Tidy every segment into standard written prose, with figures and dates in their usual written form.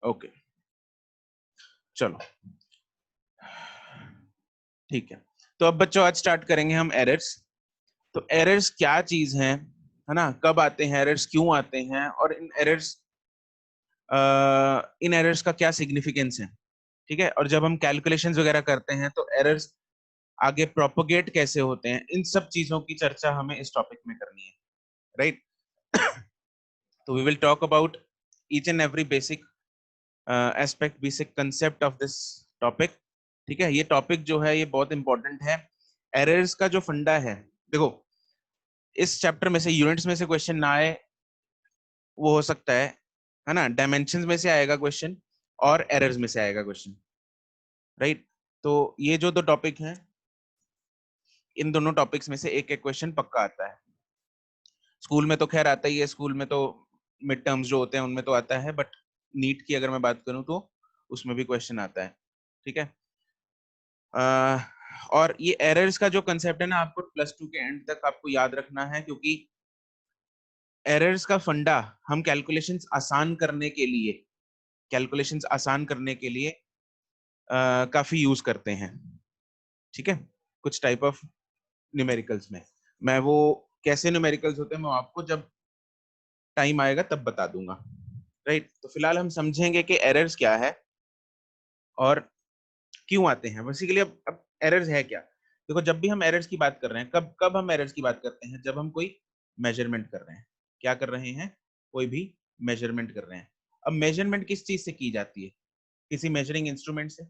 Okay चलो ठीक है। तो अब बच्चों आज स्टार्ट करेंगे हम एरर्स। तो एरर्स क्या चीज है ना, कब आते हैं एरर्स, क्यों आते हैं, और इन एरर्स का क्या सिग्निफिकेंस है। ठीक है, और जब हम कैलकुलेशंस वगैरह करते हैं तो एरर्स आगे प्रोपोगेट कैसे होते हैं, इन सब चीजों की चर्चा हमें इस टॉपिक में करनी है, राइट। तो we will talk about each and every basic aspect, basic concept of this topic. ठीक है, ये टॉपिक जो है ये बहुत इंपॉर्टेंट है। एरर्स का जो फंडा है, देखो इस चैप्टर में से, यूनिट्स में से क्वेश्चन ना आए वो हो सकता है ना, डायमेंशंस में से आएगा क्वेश्चन और एरर्स में से आएगा क्वेश्चन, राइट। तो ये जो दो टॉपिक हैं, इन दोनों टॉपिक्स में से एक एक क्वेश्चन पक्का आता है। स्कूल में तो खैर आता ही है, स्कूल में तो मिड टर्म्स जो होते हैं उनमें तो आता है, बट नीट की अगर मैं बात करूं तो उसमें भी क्वेश्चन आता है। ठीक है, और ये एरर्स का जो कंसेप्ट है ना, आपको +2 के एंड तक आपको याद रखना है, क्योंकि एरर्स का फंडा हम कैलकुलेशंस आसान करने के लिए काफी यूज करते हैं। ठीक है, कुछ टाइप ऑफ न्यूमेरिकल्स में, मैं वो कैसे न्यूमेरिकल्स होते हैं मैं आपको जब टाइम आएगा तब बता दूंगा, राइट। तो फिलहाल हम समझेंगे कि एरर्स क्या है और क्यों आते हैं बेसिकली। अब एरर्स है क्या, देखो जब भी हम एरर्स की बात कर रहे हैं, कब कब हम एरर्स की बात करते हैं, जब हम कोई मेजरमेंट कर रहे हैं। क्या कर रहे हैं, कोई भी मेजरमेंट कर रहे हैं। अब मेजरमेंट किस चीज से की जाती है, किसी मेजरिंग इंस्ट्रूमेंट से।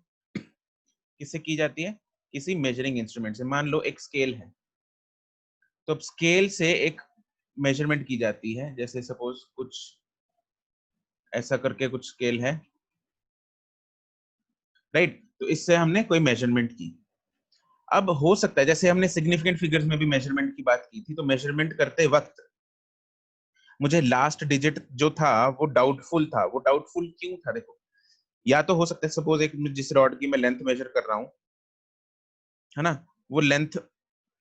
किससे की जाती है, किसी मेजरिंग इंस्ट्रूमेंट से। मान लो एक स्केल है, तो अब स्केल से एक मेजरमेंट की जाती है, जैसे सपोज कुछ ऐसा करके कुछ स्केल है, राइट। तो इससे हमने कोई मेजरमेंट की। अब हो सकता है जैसे हमने सिग्निफिकेंट फिगर्स में भी मेजरमेंट की बात की थी, तो मेजरमेंट करते वक्त मुझे लास्ट डिजिट जो था वो डाउटफुल था। वो डाउटफुल क्यों था, देखो या तो हो सकता है सपोज एक जिस रॉड की मैं लेंथ मेजर कर रहा हूँ, है ना, वो लेंथ,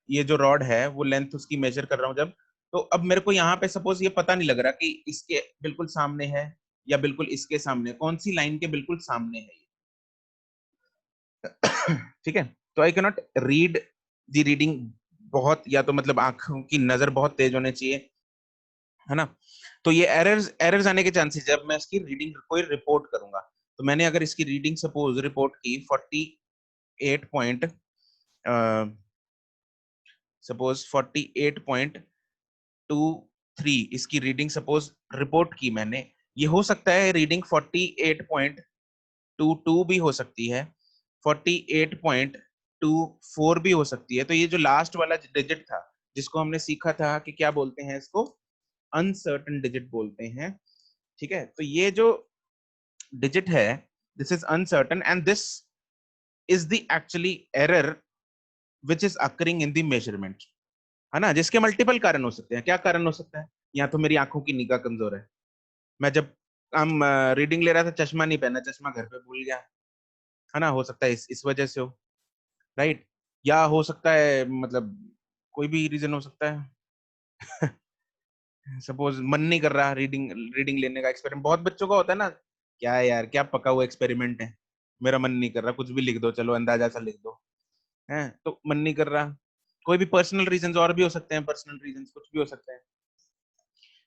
ये जो रॉड है वो लेंथ उसकी मेजर कर रहा हूँ जब, तो अब मेरे को यहाँ पे सपोज ये पता नहीं लग रहा कि इसके बिल्कुल सामने है या बिल्कुल इसके सामने, कौन सी लाइन के बिल्कुल सामने है ये। ठीक है, तो I cannot read the reading, बहुत या तो मतलब आंखों की नजर बहुत तेज होनी चाहिए, है ना। तो ये एरर्स एरर्स आने के चांसेस, जब मैं इसकी रीडिंग कोई रिपोर्ट करूंगा, तो मैंने अगर इसकी रीडिंग सपोज रिपोर्ट की 48 पॉइंट, सपोज 48.23 इसकी रीडिंग सपोज रिपोर्ट की मैंने, ये हो सकता है रीडिंग 48.22 भी हो सकती है, 48.24 भी हो सकती है। तो ये जो लास्ट वाला डिजिट था, जिसको हमने सीखा था कि क्या बोलते हैं इसको, अनसर्टन डिजिट बोलते हैं। ठीक है, तो ये जो डिजिट है, this is uncertain and this is the actually error which is occurring in the measurement, है ना। जिसके मल्टीपल कारण हो सकते हैं। क्या कारण हो सकता है, या तो मेरी आंखों की निगाह कमजोर है, मैं जब हम रीडिंग ले रहा था चश्मा नहीं पहना, चश्मा घर पे भूल गया, है ना, हो सकता है इस वजह से हो, राइट। या हो सकता है मतलब कोई भी रीजन हो सकता है। सपोज मन नहीं कर रहा रीडिंग रीडिंग लेने का, एक्सपेरिमेंट बहुत बच्चों का होता है ना, क्या है यार, क्या पका हुआ एक्सपेरिमेंट है, मेरा मन नहीं कर रहा, कुछ भी लिख दो, चलो अंदाजा सा लिख दो, है तो मन नहीं कर रहा। कोई भी पर्सनल रीजंस और भी हो सकते हैं, पर्सनल रीजंस कुछ भी हो सकते हैं,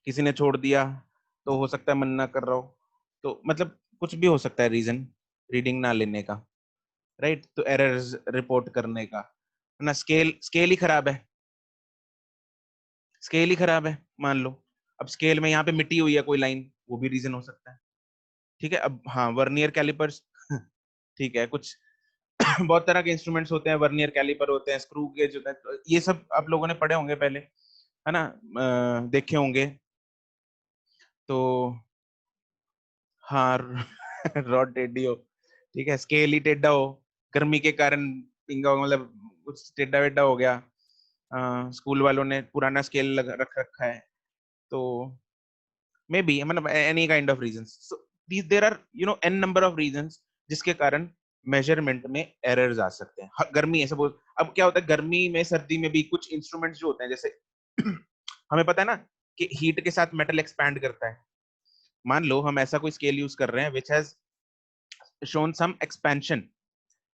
किसी ने छोड़ दिया तो हो सकता है मन ना कर रहा हो, तो मतलब कुछ भी हो सकता है रीजन रीडिंग ना लेने का, राइट। तो एरर्स रिपोर्ट करने का, है ना। स्केल स्केल ही खराब है, स्केल ही खराब है मान लो। अब स्केल में यहाँ पे मिट्टी हुई है कोई लाइन, वो भी रीजन हो सकता है। ठीक है, अब हाँ वर्नियर कैलिपर्स, ठीक है, कुछ बहुत तरह के इंस्ट्रूमेंट्स होते हैं, वर्नियर कैलिपर होते हैं, स्क्रू गेज होता है, तो ये सब आप लोगों ने पढ़े होंगे पहले, है ना, देखे होंगे। तो हाँ, रॉड टेढ़ी हो, ठीक है, स्केल ही टेढ़ा हो, गर्मी के कारण पिंगा हो, मतलब कुछ टेढ़ा वेढ़ा हो गया, स्कूल वालों ने पुराना स्केल रख रखा है, तो मे बी मतलब any kind of reasons, so there are n number of reasons जिसके कारण मेजरमेंट में एरर्स आ सकते हैं। गर्मी है सपोज, अब क्या होता है गर्मी में सर्दी में भी कुछ इंस्ट्रूमेंट्स जो होते हैं, जैसे हमें पता है ना कि हीट के साथ मेटल एक्सपैंड करता है, मान लो हम ऐसा कोई स्केल यूज कर रहे हैं which has shown some expansion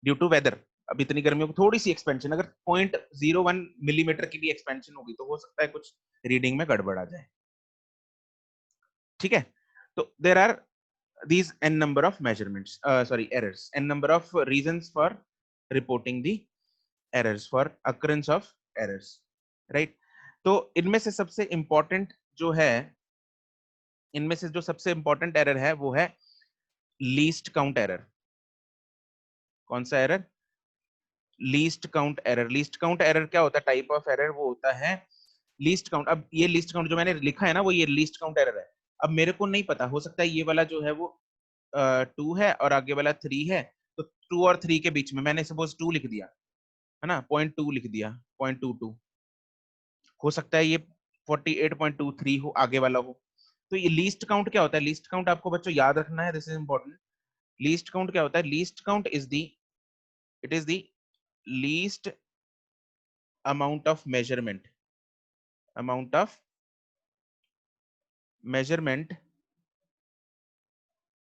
due to weather, अब इतनी गर्मियों को थोड़ी सी एक्सपेंशन, अगर 0.01 मिलीमीटर की भी एक्सपेंशन होगी तो हो सकता है कुछ रीडिंग में गड़बड़ आ जाए। ठीक है, तो there are these n number of measurements, errors, n number of reasons for reporting the errors, for occurrence of errors, right? तो इनमें से सबसे इंपॉर्टेंट जो है, इनमें से जो सबसे इंपॉर्टेंट एरर है वो है लीस्ट काउंट एरर। कौन सा error? Least count error. Least count error क्या होता है? टाइप ऑफ एरर वो होता है लीस्ट काउंट। अब ये लीस्ट काउंट जो मैंने लिखा है ना, वो ये लीस्ट काउंट एरर है। अब मेरे को नहीं पता, हो सकता है ये वाला जो है वो 2 है और आगे वाला 3 है, तो 2 और 3 के बीच में मैंने सपोज 2 लिख दिया, है ना, 0.2 लिख दिया, 0.22, हो सकता है ये 48.23 हो आगे वाला हो। तो ये लीस्ट काउंट क्या होता है? लीस्ट काउंट आपको बच्चों याद रखना है, this is important. Least count क्या होता है? Least count is the, it is the least amount of measurement, amount of measurement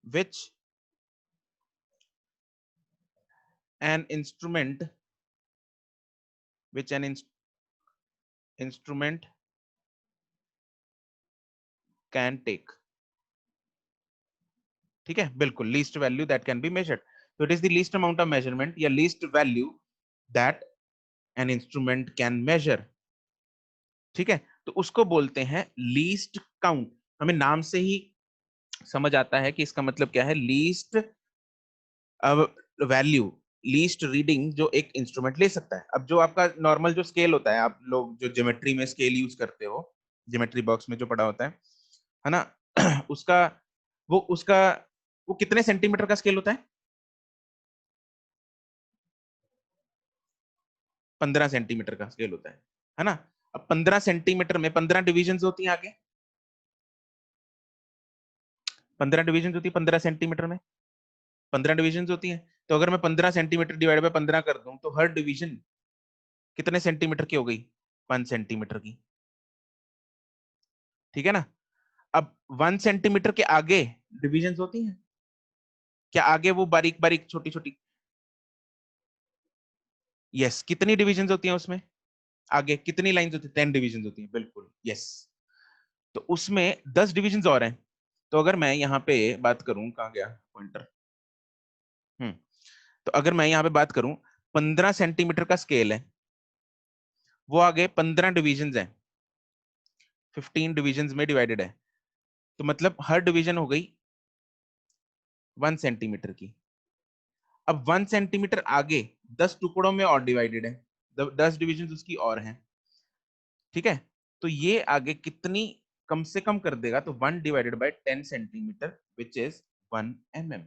which an instrument, which an instrument can take। ठीक है, बिल्कुल, least value that can be measured. तो it is the least amount of measurement या least value that an instrument can measure. ठीक है, तो उसको बोलते हैं लीस्ट काउंट। हमें नाम से ही समझ आता है कि इसका मतलब क्या है। लीस्ट वैल्यू, लीस्ट रीडिंग जो एक इंस्ट्रूमेंट ले सकता है। अब जो आपका नॉर्मल जो स्केल होता है, आप लोग जो ज्योमेट्री में स्केल यूज करते हो, ज्योमेट्री बॉक्स में जो पड़ा होता है ना, उसका उसका वो कितने सेंटीमीटर का स्केल होता है? 15 सेंटीमीटर का स्केल होता है ना। अब 15 सेंटीमीटर में 15 डिविजन होती हैं आगे, 15 डिविजन होती है 15 सेंटीमीटर में, 15 डिविजन होती है। तो अगर मैं 15 सेंटीमीटर डिवाइड बाय 15 कर दूं तो हर डिवीजन कितने सेंटीमीटर की हो गई? 1 सेंटीमीटर की। ठीक है ना। अब 1 सेंटीमीटर के आगे डिविजन होती हैं क्या? आगे वो बारीक बारीक छोटी छोटी, यस, कितनी डिविजन होती हैं उसमें? आगे कितनी लाइंस होती है? 10 डिविजन होती हैं, बिल्कुल, यस। तो उसमें 10 डिविजन और हैं। तो अगर मैं यहाँ पे बात करूं, कहाँ गया पॉइंटर? तो अगर मैं यहाँ पे बात करूं, 15 सेंटीमीटर का स्केल है, वो आगे 15 डिविजन हैं, 15 डिविजन में डिवाइडेड है, तो मतलब हर डिवीजन हो गई 1 सेंटीमीटर की। अब 1 सेंटीमीटर आगे 10 टुकड़ों में और डिवाइडेड है, 10 डिविजन उसकी और हैं। ठीक है, तो ये आगे कितनी कम से कम कर देगा? तो 1 divided by 10 centimetre which is 1 mm।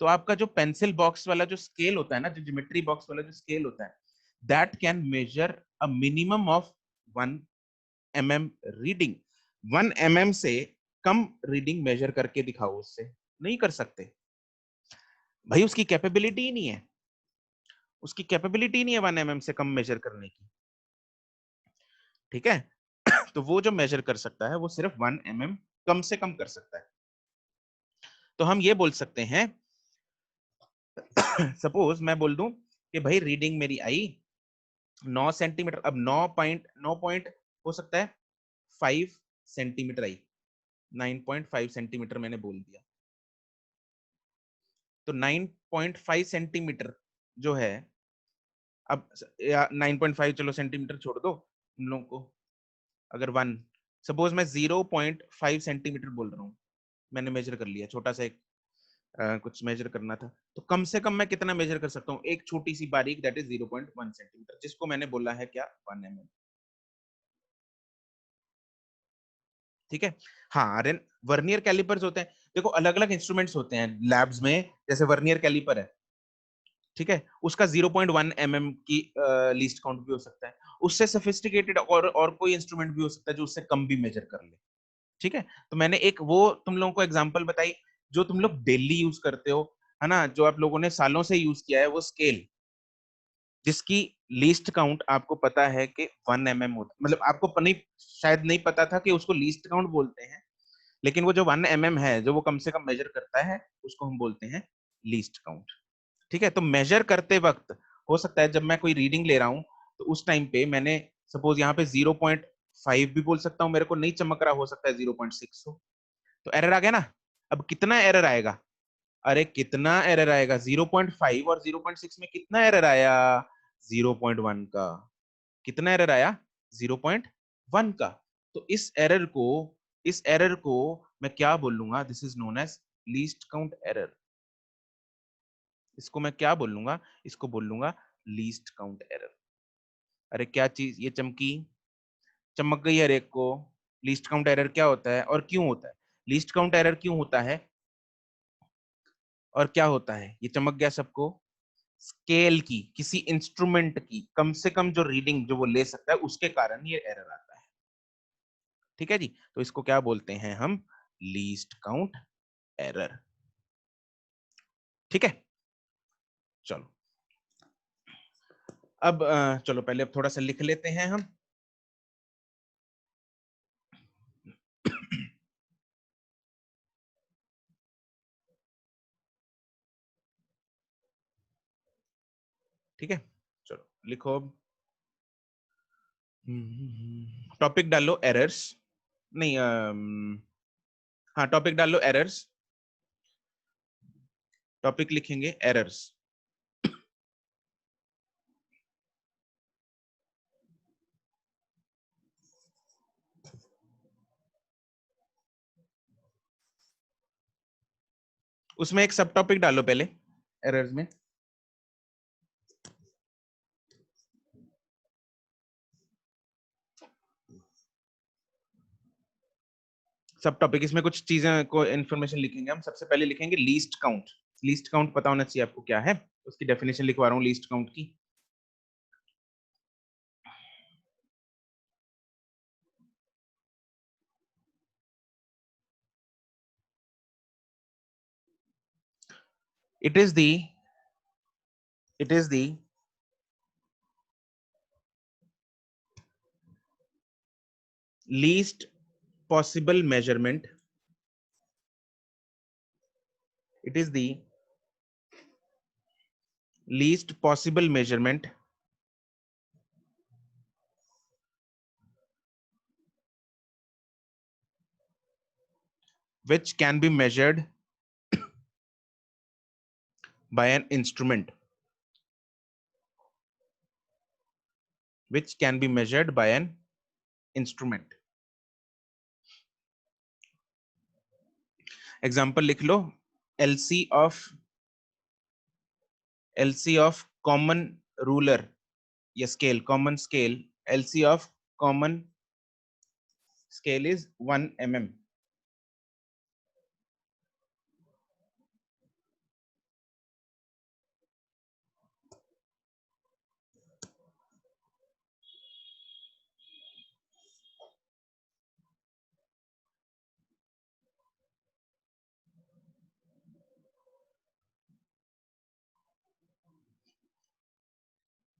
तो आपका जो पेंसिल बॉक्स वाला जो स्केल होता है ना, जो ज्योमेट्री बॉक्स वाला जो स्केल होता है, that can measure a minimum of 1 mm reading. 1 mm से कम रीडिंग मेजर करके दिखाओ, उससे नहीं कर सकते भाई, उसकी कैपेबिलिटी ही नहीं है, उसकी कैपेबिलिटी नहीं है 1 mm से कम मेजर करने की। ठीक है, तो वो जो मेजर कर सकता है वो सिर्फ 1 mm कम से कम कर सकता है। तो हम ये बोल सकते हैं, सपोज मैं बोल दूं कि भाई रीडिंग मेरी आई 9 सेंटीमीटर, अब 9 पॉइंट हो सकता है 5 सेंटीमीटर आई, 9.5 सेंटीमीटर मैंने बोल दिया। तो 9.5 सेंटीमीटर जो है, अब 9.5 चलो सेंटीमीटर छोड़ दो हम लोगों को, अगर 1, सपोज मैं 0.5 सेंटीमीटर बोल रहा हूँ, मैंने मेजर कर लिया, छोटा सा एक कुछ मेजर करना था, तो कम से कम मैं कितना मेजर कर सकता हूँ? एक छोटी सी बारीक, दैट इज 0.1 सेंटीमीटर, जिसको मैंने बोला है क्या? 1 mm। ठीक है, हाँ, वर्नियर कैलिपर्स होते हैं, देखो अलग अलग इंस्ट्रूमेंट्स होते हैं लैब्स में, जैसे वर्नियर कैलिपर है, ठीक है, उसका 0.1 mm की लीस्ट काउंट भी हो सकता है। उससे सोफिस्टिकेटेड और कोई इंस्ट्रूमेंट भी हो सकता है जो उससे कम भी मेजर कर ले। ठीक है, तो मैंने एक वो तुम लोगों को एग्जांपल बताई जो तुम लोग डेली यूज करते हो, है ना, जो आप लोगों ने सालों से यूज किया है, वो स्केल जिसकी लीस्ट काउंट आपको पता है कि 1 mm होता, मतलब आपको नहीं, शायद नहीं पता था कि उसको लीस्ट काउंट बोलते हैं, लेकिन वो जो 1 mm है, जो वो कम से कम मेजर करता है, उसको हम बोलते हैं लीस्ट काउंट। ठीक है, तो मेजर करते वक्त हो सकता है जब मैं कोई रीडिंग ले रहा हूं तो उस टाइम पे मैंने सपोज यहाँ पे 0.5 भी बोल सकता हूँ, मेरे को नहीं चमक रहा, हो सकता है 0.6 हो, तो एरर आ गया ना। अब कितना एरर आएगा, अरे कितना एरर आएगा, 0.5 और 0.6 में कितना एरर आया, 0.1 का। कितना एरर आया, 0.1 का। तो इस एरर को मैं क्या बोलूंगा, this is known as least count error. इसको मैं क्या बोलूंगा, इसको बोलूंगा लीस्ट काउंट एरर। अरे क्या चीज ये चमकी, चमक गई हर एक को। लीस्ट काउंट एरर क्या होता है और क्यों होता है, लीस्ट काउंट एरर क्यों होता है और क्या होता है, ये चमक गया सबको। स्केल की, किसी इंस्ट्रूमेंट की कम से कम जो रीडिंग जो वो ले सकता है, उसके कारण ये एरर आता है। ठीक है जी, तो इसको क्या बोलते हैं हम, लीस्ट काउंट एरर। ठीक है, चलो अब चलो पहले अब थोड़ा सा लिख लेते हैं हम। ठीक है, चलो लिखो अब। टॉपिक डालो एरर्स, नहीं हाँ टॉपिक डाल लो एरर्स, टॉपिक लिखेंगे एरर्स। उसमें एक सब टॉपिक डालो पहले एरर्स में। सब टॉपिक, इसमें कुछ चीजें को इन्फॉर्मेशन लिखेंगे हम। सबसे पहले लिखेंगे लीस्ट काउंट। लीस्ट काउंट पता होना चाहिए आपको क्या है, उसकी डेफिनेशन लिखवा रहा हूँ लीस्ट काउंट की। It is the it is the least possible measurement. It is the least possible measurement which can be measured by an instrument, which can be measured by an instrument. Example लिख लो, LC of common ruler या scale, common scale, LC of common scale is 1 mm.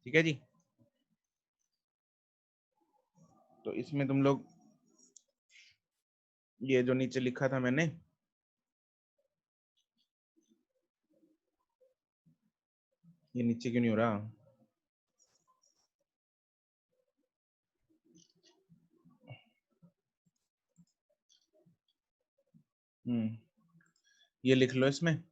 ठीक है जी, तो इसमें तुम लोग ये जो नीचे लिखा था मैंने, ये नीचे क्यों नहीं हो रहा, ये लिख लो इसमें।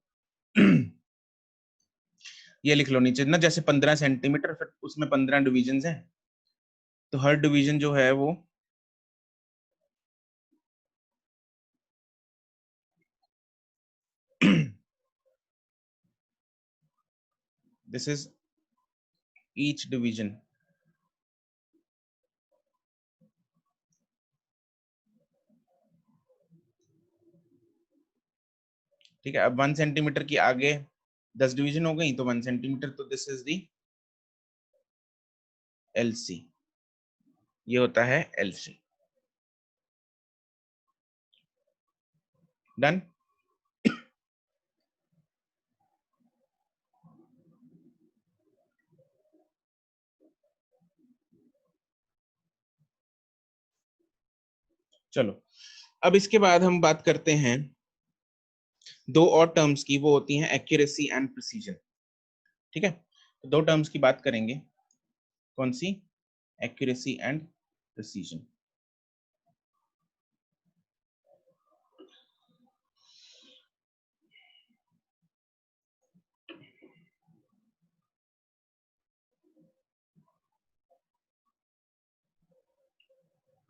ये लिख लो नीचे ना, जैसे 15 सेंटीमीटर, फिर उसमें 15 डिविजन हैं, तो हर डिवीजन जो है वो दिस इज ईच डिवीजन। ठीक है, अब 1 सेंटीमीटर की आगे 10 डिवीजन हो गई तो 1 सेंटीमीटर, तो दिस इज दी एलसी, ये होता है एलसी। डन। चलो अब इसके बाद हम बात करते हैं दो और टर्म्स की, वो होती हैं एक्यूरेसी एंड प्रिसीजन। ठीक है, तो दो टर्म्स की बात करेंगे, कौन सी? Accuracy and precision.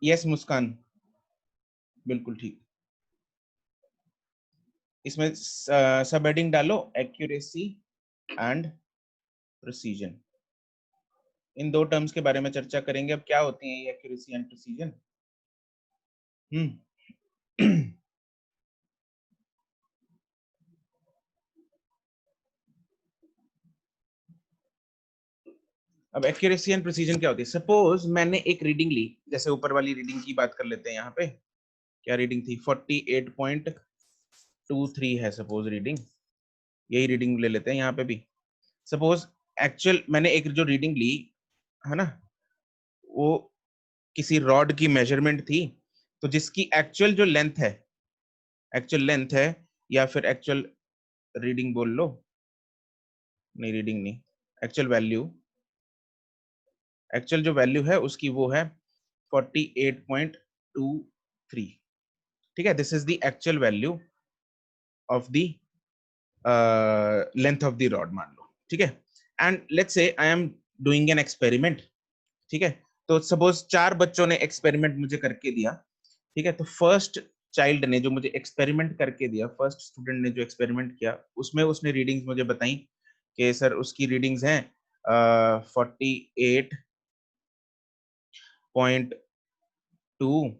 Yes Muskan, बिल्कुल ठीक। इसमें सब हेडिंग डालो एक्यूरेसी एंड प्रिसीजन। इन दो टर्म्स के बारे में चर्चा करेंगे। अब क्या होती है ये एक्यूरेसी एंड प्रिसीजन? अब एक्यूरेसी एंड प्रिसीजन क्या होती है? सपोज मैंने एक रीडिंग ली, जैसे ऊपर वाली रीडिंग की बात कर लेते हैं। यहाँ पे क्या रीडिंग थी? 48.23 है सपोज रीडिंग, यही रीडिंग ले लेते हैं यहाँ पे भी। सपोज एक्चुअल मैंने एक जो रीडिंग ली है ना, वो किसी रॉड की मेजरमेंट थी, तो जिसकी एक्चुअल जो लेंथ है, एक्चुअल लेंथ है, या फिर एक्चुअल रीडिंग बोल लो, नहीं रीडिंग नहीं, एक्चुअल वैल्यू, एक्चुअल जो वैल्यू है उसकी वो है 48.23। ठीक है, this is the actual value of the length of the rod, मान लो। ठीक है, and let's say I am doing an experiment. ठीक है, तो सपोज 4 बच्चों ने एक्सपेरिमेंट मुझे करके दिया। ठीक है, तो फर्स्ट चाइल्ड ने जो मुझे एक्सपेरिमेंट करके दिया, फर्स्ट स्टूडेंट ने जो एक्सपेरिमेंट किया, उसमें उसने रीडिंग्स मुझे बताई कि सर उसकी रीडिंग्स हैं 48.2।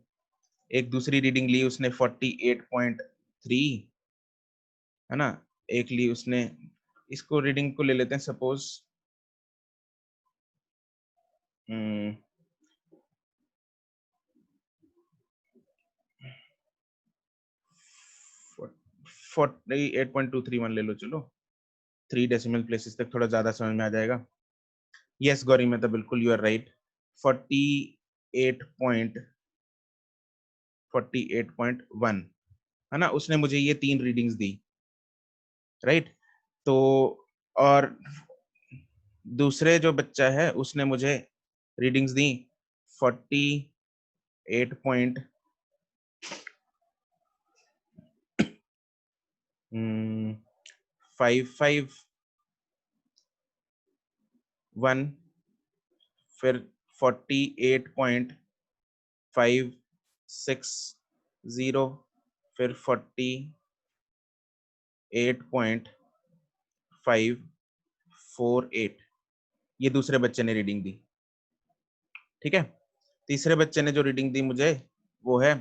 एक दूसरी रीडिंग ली उसने 48.3, है ना। एक ली उसने, इसको रीडिंग को ले लेते हैं सपोज 48.231 ले लो, चलो 3 डेसिमल प्लेसेस तक थोड़ा ज्यादा समझ में आ जाएगा। यस गौरी, मैं तो बिल्कुल, यू आर राइट। 48.1 है ना, उसने मुझे ये 3 रीडिंग्स दी, राइट। तो और दूसरे जो बच्चा है उसने मुझे रीडिंग्स दी 48.551, फिर 48.560, फिर 48.548, ये दूसरे बच्चे ने रीडिंग दी। ठीक है, तीसरे बच्चे ने जो रीडिंग दी मुझे वो है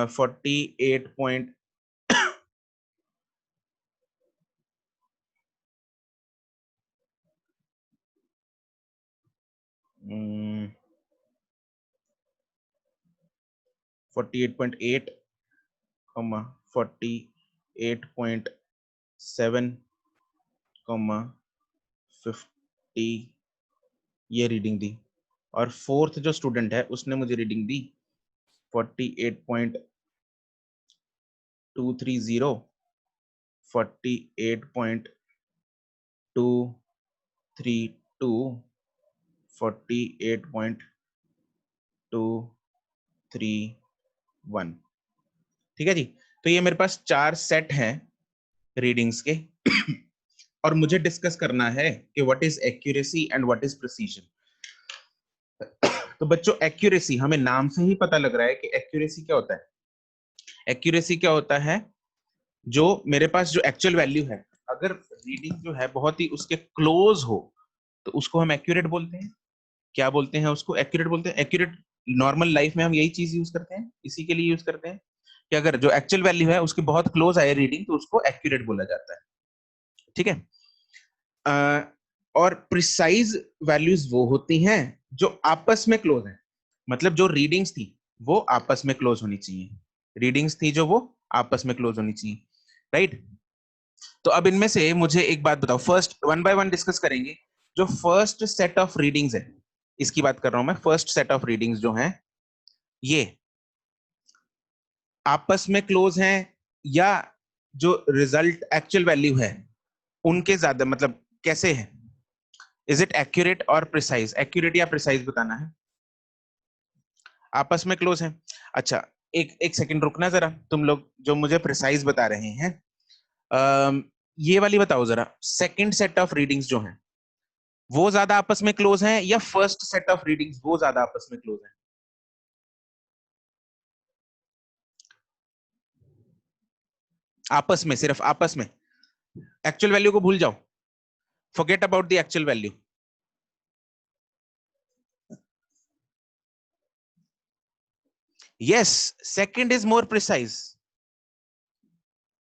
48. 48.8, 48.7, 50, ये रीडिंग दी। और फोर्थ जो स्टूडेंट है उसने मुझे रीडिंग दी 48.230, 48.232, 48.231। ठीक है जी, तो ये मेरे पास 4 सेट हैं रीडिंग्स के। और मुझे डिस्कस करना है कि what is accuracy and what is precision. तो बच्चों, एक्यूरेसी हमें नाम से ही पता लग रहा है कि एक्यूरेसी क्या होता है। एक्यूरेसी क्या होता है? जो मेरे पास जो एक्चुअल वैल्यू है, अगर रीडिंग जो है बहुत ही उसके क्लोज हो तो उसको हम एक्यूरेट बोलते हैं। क्या बोलते हैं उसको? एक्यूरेट बोलते हैं। एक्यूरेट नॉर्मल लाइफ में हम यही चीज यूज करते हैं, इसी के लिए यूज करते हैं कि अगर जो एक्चुअल वैल्यू है उसके बहुत क्लोज आए रीडिंग, तो उसको एक्यूरेट बोला जाता है। ठीक है। और प्रिसाइज वैल्यूज वो होती हैं जो आपस में क्लोज हैं। मतलब जो रीडिंग्स थी वो आपस में क्लोज होनी चाहिए, रीडिंग्स थी जो वो आपस में क्लोज होनी चाहिए, राइट। तो अब इनमें से मुझे एक बात बताओ, first one by one discuss करेंगे। जो फर्स्ट सेट ऑफ रीडिंग्स है, इसकी बात कर रहा हूं मैं, फर्स्ट सेट ऑफ रीडिंग्स जो हैं ये आपस में क्लोज हैं या जो रिजल्ट एक्चुअल वैल्यू है उनके ज्यादा, मतलब कैसे है? इज इट एक्यूरेट और प्रिसाइज? एक्यूरेट या प्रिसाइज बताना है। आपस में क्लोज है। अच्छा, एक एक सेकंड रुकना जरा, तुम लोग जो मुझे प्रिसाइज बता रहे हैं। अम, ये वाली बताओ जरा, सेकंड सेट ऑफ रीडिंग्स जो हैं वो ज्यादा आपस में क्लोज हैं या फर्स्ट सेट ऑफ रीडिंग्स वो ज्यादा आपस में क्लोज हैं? आपस में, सिर्फ आपस में। एक्चुअल वैल्यू को भूल जाओ, forget about the actual value. Yes, second is more precise.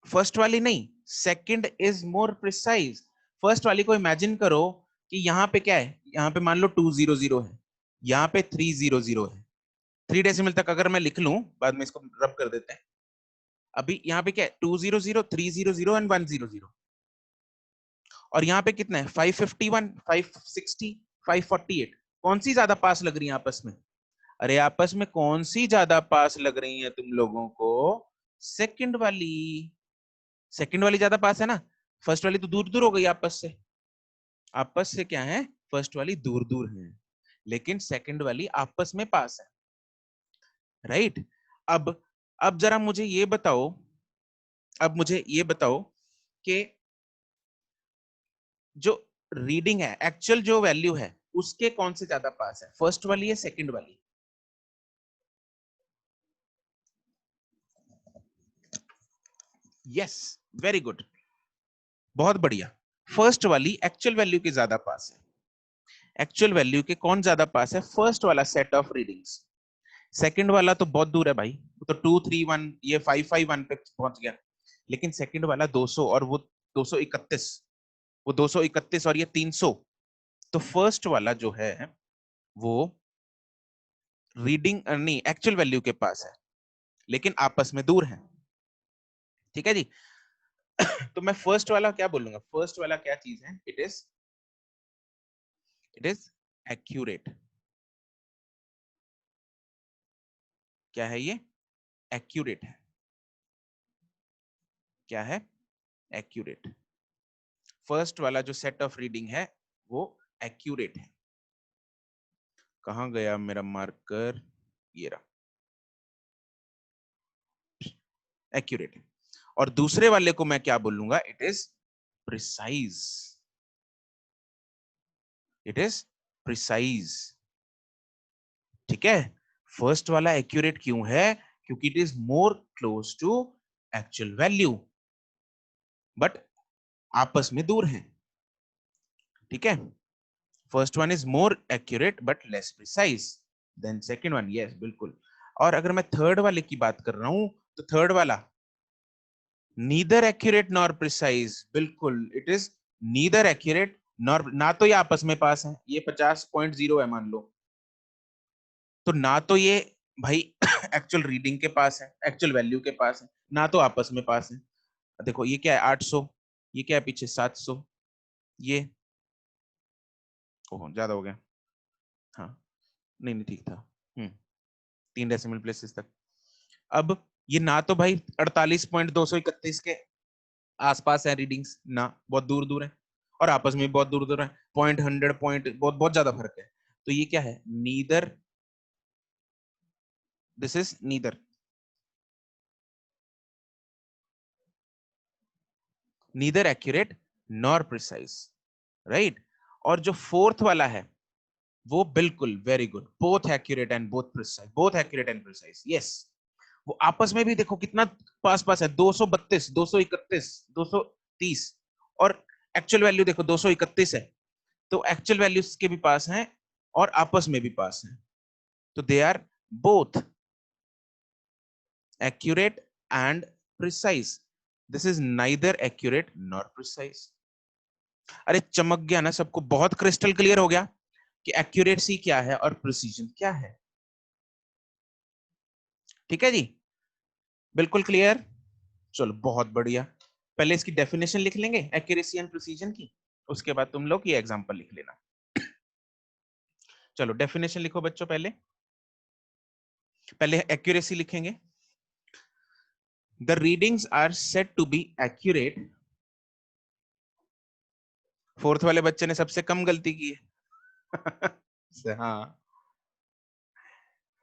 First वाली नहीं, second is more precise. First वाली को इमेजिन करो कि यहाँ पे क्या है, यहाँ पे मान लो 200 है, यहाँ पे 300 है। 3 डेसिमल तक अगर मैं लिख लूं, बाद में इसको रब कर देते हैं। अभी यहाँ पे क्या है, 200, 300 एंड 100। और यहाँ पे कितना है, 551, 560, 548। कौन सी ज्यादा पास लग रही है आपस में? अरे आपस में कौन सी ज्यादा पास लग रही है तुम लोगों को? सेकंड वाली। सेकंड वाली ज्यादा पास है ना। फर्स्ट वाली तो दूर दूर हो गई आपस से। आपस से क्या है, फर्स्ट वाली दूर दूर है, लेकिन सेकंड वाली आपस में पास है। राइट। अब अब जरा मुझे ये बताओ, अब मुझे ये बताओ कि जो रीडिंग है, एक्चुअल जो वैल्यू है, उसके कौन से ज्यादा पास है, फर्स्ट वाली या सेकंड वाली? यस, वेरी गुड, बहुत बढ़िया। फर्स्ट वाली एक्चुअल वैल्यू के ज्यादा पास है। एक्चुअल वैल्यू के कौन ज्यादा पास है? फर्स्ट वाला सेट ऑफ रीडिंग्स। सेकंड वाला तो बहुत दूर है भाई, वो तो 231, ये 551 पे पहुंच गया। लेकिन सेकंड वाला 200 और वो 231, वो 231 और ये 300। तो फर्स्ट वाला जो है वो रीडिंग नहीं, एक्चुअल वैल्यू के पास है, लेकिन आपस में दूर है। ठीक है जी। तो मैं फर्स्ट वाला क्या बोलूंगा, फर्स्ट वाला क्या चीज है? It is accurate. क्या है ये? एक्यूरेट है। क्या है? एक्यूरेट। फर्स्ट वाला जो सेट ऑफ रीडिंग है वो एक्यूरेट है। कहां गया मेरा मार्कर? ये रहा, एक्यूरेट है। और दूसरे वाले को मैं क्या बोलूंगा? It is precise. It is precise. ठीक है। फर्स्ट वाला एक्यूरेट क्यों है? क्योंकि it is more close to actual value, but आपस में दूर है। ठीक है। First one is more accurate but less precise than second one. Yes, बिल्कुल। और अगर मैं थर्ड वाले की बात कर रहा हूं, तो थर्ड वाला नीदर एक्यूरेट नॉर प्रिसाइज। बिल्कुल, it is neither accurate nor, ना तो ये आपस में पास है, ये 50.0 है मान लो, तो ना तो ये भाई एक्चुअल रीडिंग के पास है, एक्चुअल वैल्यू के पास है, ना तो आपस में पास है। देखो ये क्या है, 800, ये क्या है पीछे, 700, ये ओह ज्यादा हो गया। हाँ, नहीं नहीं ठीक था। 3 डेसिमल प्लेसेस तक। अब ये ना तो भाई 48.231 के आसपास है रीडिंग्स, ना बहुत दूर दूर है, और आपस में बहुत दूर दूर है, पॉइंट, 100 पॉइंट, बहुत बहुत ज्यादा फर्क है। तो ये क्या है? Neither, this is neither, neither accurate nor precise. Right. और जो फोर्थ वाला है वो बिल्कुल very good, both accurate and both precise, both accurate and precise. Yes, वो आपस में भी देखो कितना पास पास है, 232, 231, 230। और एक्चुअल वैल्यू देखो 231 है, तो एक्चुअल वैल्यूज के भी पास हैं और आपस में भी पास हैं। तो they are both accurate and precise. This is neither accurate nor precise. अरे चमक गया ना सबको, बहुत क्रिस्टल क्लियर हो गया कि एक्यूरेसी क्या है और प्रिसीजन क्या है। ठीक है जी, बिल्कुल क्लियर। चलो बहुत बढ़िया। पहले इसकी डेफिनेशन लिख लेंगे एक्यूरेसी एंड प्रिसीजन की, उसके बाद तुम लोग ये एग्जांपल लिख लेना। चलो डेफिनेशन लिखो बच्चों, पहले पहले एक्यूरेसी लिखेंगे। The readings are said to be accurate. Fourth वाले बच्चे ने सबसे कम गलती की है हाँ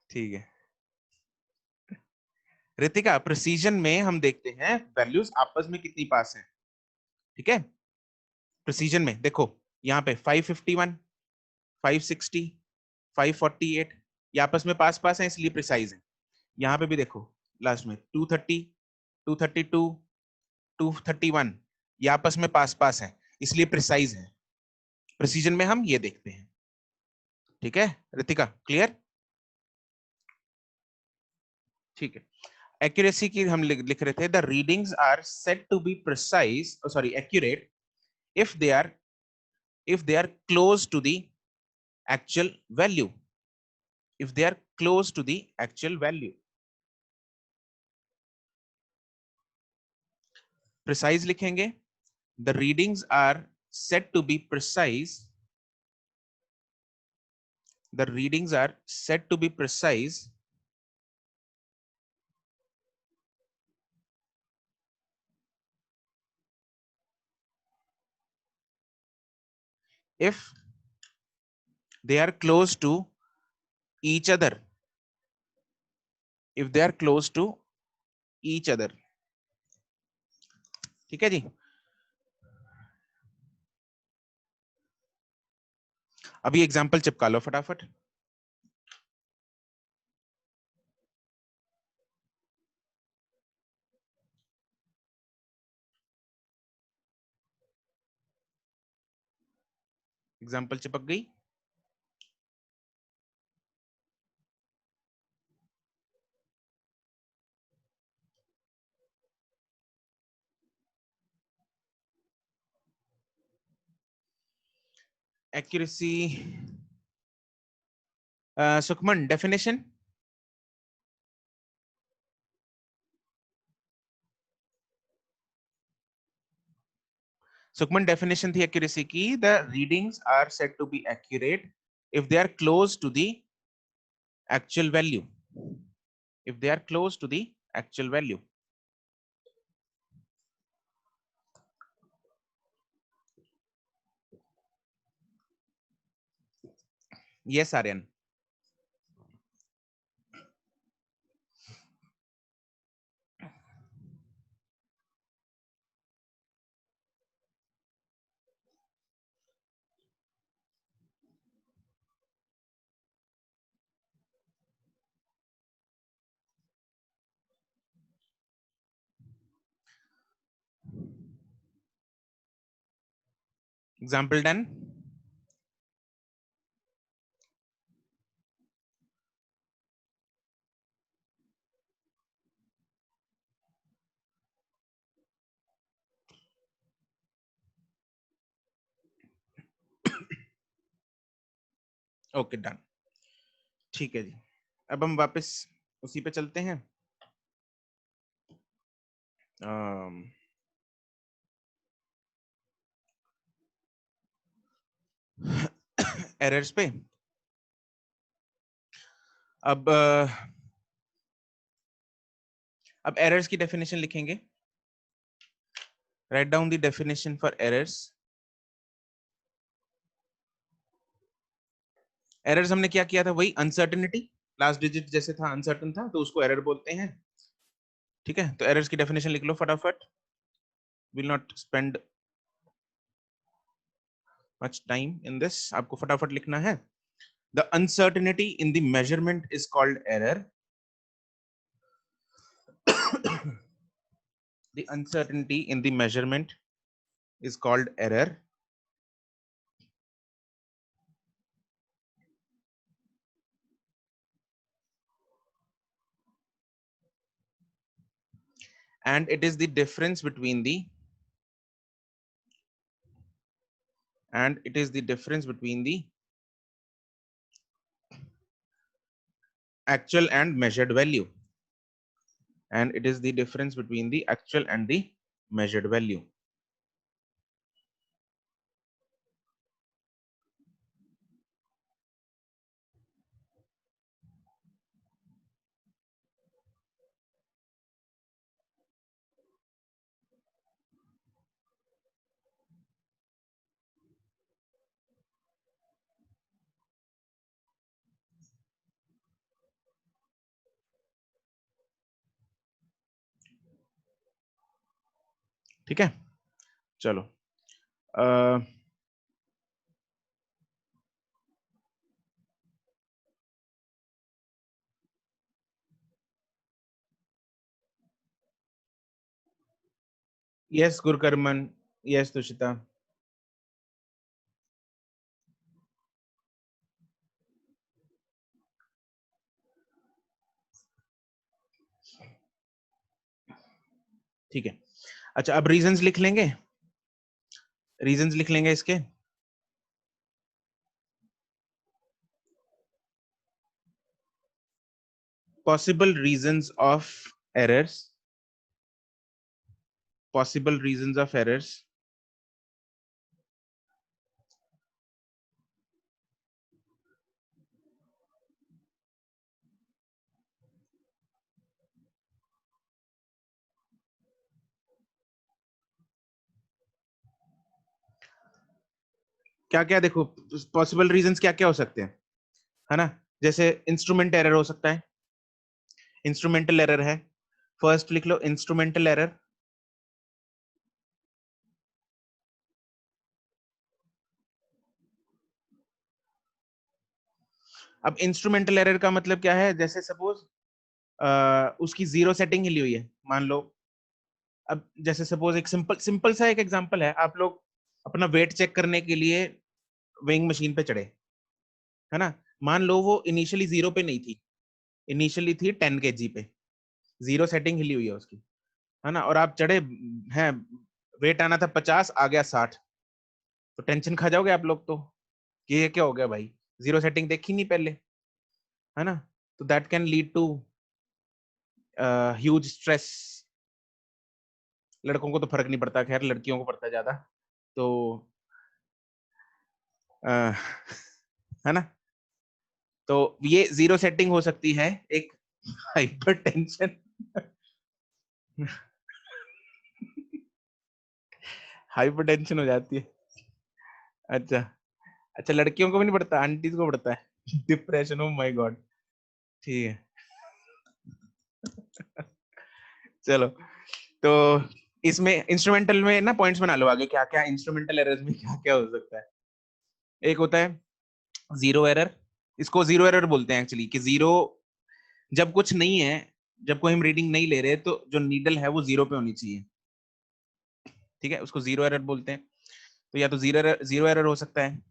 ठीक है। रितिका, प्रिसीजन में हम देखते हैं वैल्यूज आपस में कितनी पास हैं। ठीक है, प्रिसीजन में देखो यहाँ पे 551, 560, 548 ये आपस में पास पास है इसलिए प्रिसाइज है। यहाँ पे भी देखो लास्ट में 230, 232, 231 ये आपस में पास पास है इसलिए प्रिसाइज है। प्रिसीजन में हम ये देखते हैं। ठीक है रितिका, क्लियर? ठीक है। एक्यूरेसी की हम लिख रहे थे the readings are said to be precise, sorry accurate, if they are if they are close to the actual value, if they are close to the actual value। precise लिखेंगे the readings are said to be precise, the readings are said to be precise if they are close to each other, if they are close to each other। ठीक है जी। अभी example चिपका लो फटाफट। Example चिपक गई। Accuracy, Sukhman definition. Sukhman definition थी accuracy की, the readings are said to be accurate if they are close to the actual value, if they are close to the actual value। yes Aryan. Example done. Okay done. ठीक है जी, अब हम वापस उसी पे चलते हैं, एरर्स पे। अब अब एरर्स की डेफिनेशन लिखेंगे। Write down the definition for errors. Errors हमने क्या किया था, वही अनसर्टेनिटी, लास्ट डिजिट जैसे था अनसर्टन था तो उसको एरर बोलते हैं। ठीक है, तो एरर्स की डेफिनेशन लिख लो फटाफट, will not spend much time in this, आपको फटाफट लिखना है। The uncertainty in the measurement is called error. The uncertainty in the measurement is called error, and it is the difference between the actual and measured value, and it is the difference between the actual and the measured value। ठीक है, चलो yes गुरकर्मन, yes Tushita. ठीक है, अच्छा अब reasons लिख लेंगे, reasons लिख लेंगे इसके। Possible reasons of errors, possible reasons of errors. क्या क्या देखो, पॉसिबल रीजंस क्या क्या हो सकते हैं, है ना? जैसे इंस्ट्रूमेंट एरर हो सकता है, इंस्ट्रूमेंटल एरर है, फर्स्ट लिख लो इंस्ट्रूमेंटल एरर। अब इंस्ट्रूमेंटल एरर का मतलब क्या है, जैसे सपोज उसकी जीरो सेटिंग हिली हुई है, मान लो। अब जैसे सपोज एक सिंपल सिंपल सा एक एग्जांपल है, आप लोग अपना वेट चेक करने के लिए वेइंग मशीन पे चढ़े, है ना? मान लो वो इनिशियली जीरो पे नहीं थी, इनिशियली थी 10 kg पे, जीरो सेटिंग हिली हुई है उसकी, है ना? और आप चढ़े हैं, वेट आना था 50, आ गया 60, तो टेंशन खा जाओगे आप लोग तो कि ये क्या हो गया भाई, जीरो सेटिंग देखी नहीं पहले, है ना? तो that can lead to huge stress. लड़कों को तो फर्क नहीं पड़ता, खैर लड़कियों को पड़ता है ज्यादा, तो है ना? तो ये जीरो सेटिंग हो सकती है एक हाइपरटेंशन। हाइपरटेंशन हो जाती है। अच्छा, अच्छा लड़कियों को भी नहीं पड़ता, आंटीज को पड़ता है डिप्रेशन, ओ माय गॉड। ठीक है, चलो, तो इसमें इंस्ट्रूमेंटल में ना पॉइंट्स बना लो आगे, क्या क्या इंस्ट्रूमेंटल एरर्स में क्या क्या हो सकता है। एक होता है जीरो एरर, इसको जीरो एरर बोलते हैं एक्चुअली, कि जीरो जब कुछ नहीं है, जब कोई हम रीडिंग नहीं ले रहे, तो जो नीडल है वो जीरो पे होनी चाहिए, ठीक है, उसको जीरो एरर बोलते हैं। तो या तो जीरो एरर हो सकता है।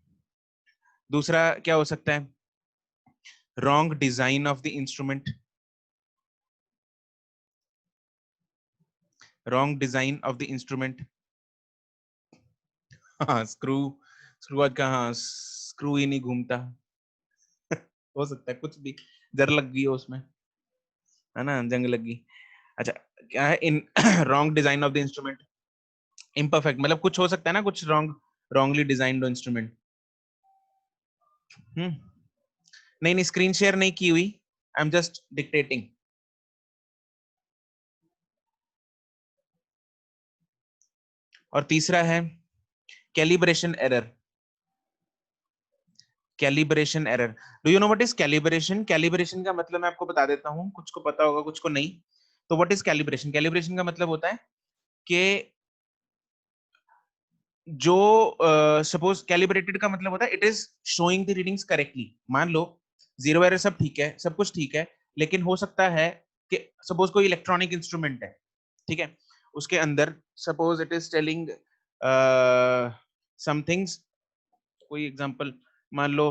दूसरा क्या हो सकता है, wrong design of the instrument, wrong design of the instrument. हाँ स्क्रू, स्क्रू आज का, हाँ स्क्रू ही नहीं घूमता। हो सकता है कुछ भी, जर लग गई हो उसमें, है ना, जंग लग गई। अच्छा, क्या है in wrong design of the instrument, imperfect, मतलब कुछ हो सकता है ना, कुछ रॉन्ग, रॉन्गली डिजाइंड इंस्ट्रूमेंट। हम्म, नहीं नहीं स्क्रीन शेयर नहीं की हुई, आई एम जस्ट डिक्टेटिंग। और तीसरा है calibration error, calibration error. Do you know what is calibration? Calibration का मतलब मैं आपको बता देता हूँ, कुछ को पता होगा कुछ को नहीं। तो व्हाट इज कैलिब्रेशन? कैलिब्रेशन का मतलब होता है कि जो सपोज कैलिब्रेटेड का मतलब होता है it is showing the readings correctly. मान लो जीरो एरर, सब ठीक है, सब कुछ ठीक है, लेकिन हो सकता है कि सपोज कोई इलेक्ट्रॉनिक इंस्ट्रूमेंट है, ठीक है, उसके अंदर suppose it is telling somethings, कोई एग्जांपल मान लो,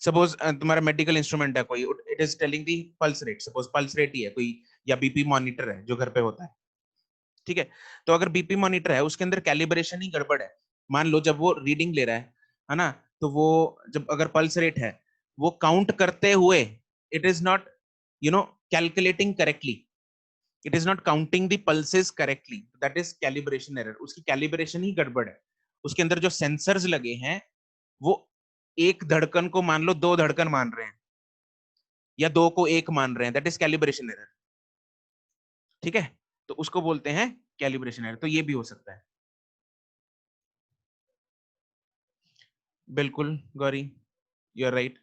सपोज तुम्हारा मेडिकल इंस्ट्रूमेंट है कोई, it is telling the pulse rate, suppose pulse rate ही है कोई, या बीपी मॉनिटर है जो घर पे होता है, ठीक है। तो अगर बीपी मॉनिटर है, उसके अंदर कैलिब्रेशन ही गड़बड़ है, मान लो जब वो रीडिंग ले रहा है ना, तो वो जब अगर पल्स रेट है, वो काउंट करते हुए it is not, you know, calculating correctly, it is not counting the pulses correctly, that is calibration error, उसकी कैलिब्रेशन ही गड़बड़ है। उसके अंदर जो सेंसर्स लगे हैं वो एक धड़कन को मान लो दो धड़कन मान रहे हैं, या दो को एक मान रहे हैं, दैट इज कैलिब्रेशन एरर, ठीक है। तो उसको बोलते हैं कैलिब्रेशन एरर, तो ये भी हो सकता है। बिल्कुल गौरी, यू आर राइट।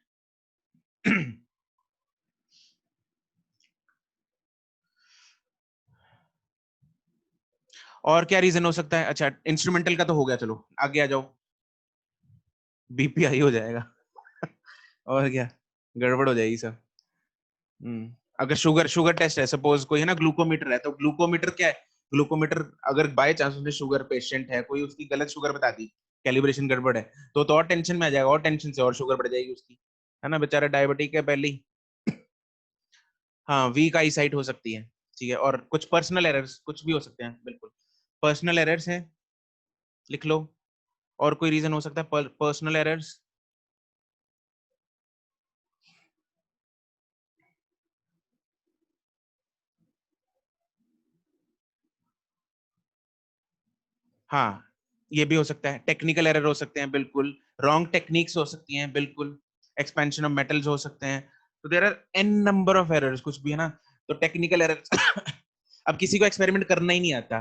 और क्या रीजन हो सकता है? अच्छा, इंस्ट्रूमेंटल का तो हो गया, चलो आगे आ जाओ। बीपी हाई हो जाएगा और क्या, गड़बड़ हो जाएगी सब। अगर शुगर शुगर टेस्ट है, सपोज कोई है ना ग्लूकोमीटर है, तो ग्लूकोमीटर क्या है? ग्लूकोमीटर अगर बाय चांस उसने शुगर पेशेंट है कोई, उसकी गलत शुगर बता दी, कैलिब्रेशन गड़बड़ है, तो और टेंशन में आ जाएगा, और टेंशन से और शुगर बढ़ जाएगी उसकी, है ना, बेचारा डायबिटिक है पहले ही। हाँ, वीक आई साइट हो सकती है, ठीक है, और कुछ पर्सनल एरर्स कुछ भी हो सकते हैं, बिल्कुल पर्सनल एरर्स हैं, लिख लो। और कोई रीजन हो सकता है पर्सनल एरर्स? हाँ, ये भी हो सकता है, टेक्निकल एरर हो सकते हैं बिल्कुल, रॉन्ग टेक्निक्स हो सकती हैं बिल्कुल, एक्सपेंशन ऑफ मेटल्स हो सकते हैं, तो there are n number of errors, कुछ भी है ना, तो टेक्निकल एरर्स अब किसी को एक्सपेरिमेंट करना ही नहीं आता,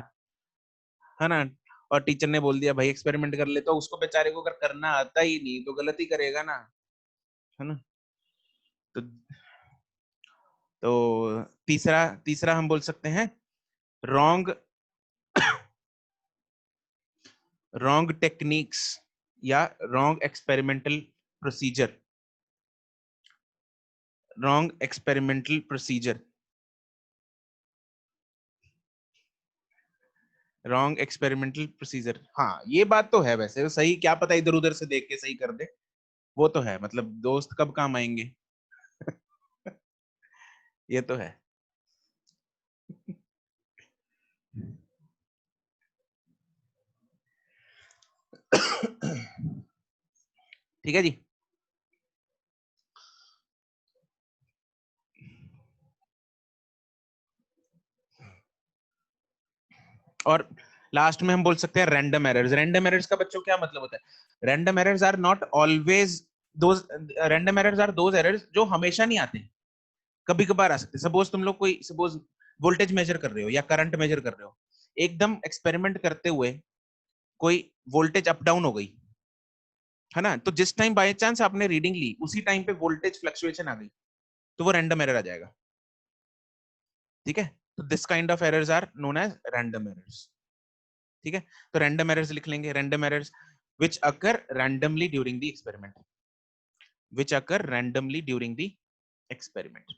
है ना, और टीचर ने बोल दिया भाई एक्सपेरिमेंट कर ले, तो उसको बेचारे को अगर करना आता ही नहीं तो गलत ही करेगा ना, है ना। तो तीसरा तीसरा हम बोल सकते हैं रॉन्ग रॉन्ग टेक्निक्स या wrong experimental procedure, wrong experimental procedure, wrong experimental procedure. हाँ, ये बात तो है, वैसे तो सही, क्या पता इधर उधर से देख के सही कर दे, वो तो है, मतलब दोस्त कब काम आएंगे ये तो है ठीक है जी। और लास्ट में हम बोल सकते हैं रैंडम एरर्स। रैंडम एरर्स का बच्चों क्या मतलब होता है? Random errors are not always those, random errors are those errors जो हमेशा नहीं आते, कभी कभार आ सकते। सपोज तुम लोग कोई सपोज वोल्टेज मेजर कर रहे हो या करंट मेजर कर रहे हो, एकदम एक्सपेरिमेंट करते हुए कोई वोल्टेज अप डाउन हो गई, है ना, तो जिस टाइम बाय चांस आपने रीडिंग ली उसी टाइम पे वोल्टेज फ्लक्चुएशन आ गई, तो वो रैंडम एरर आ जाएगा, ठीक है। तो this kind of errors are known as random errors, ठीक है। तो रैंडम एरर्स लिख लेंगे, random errors which occur randomly during the experiment, which occur randomly during the experiment।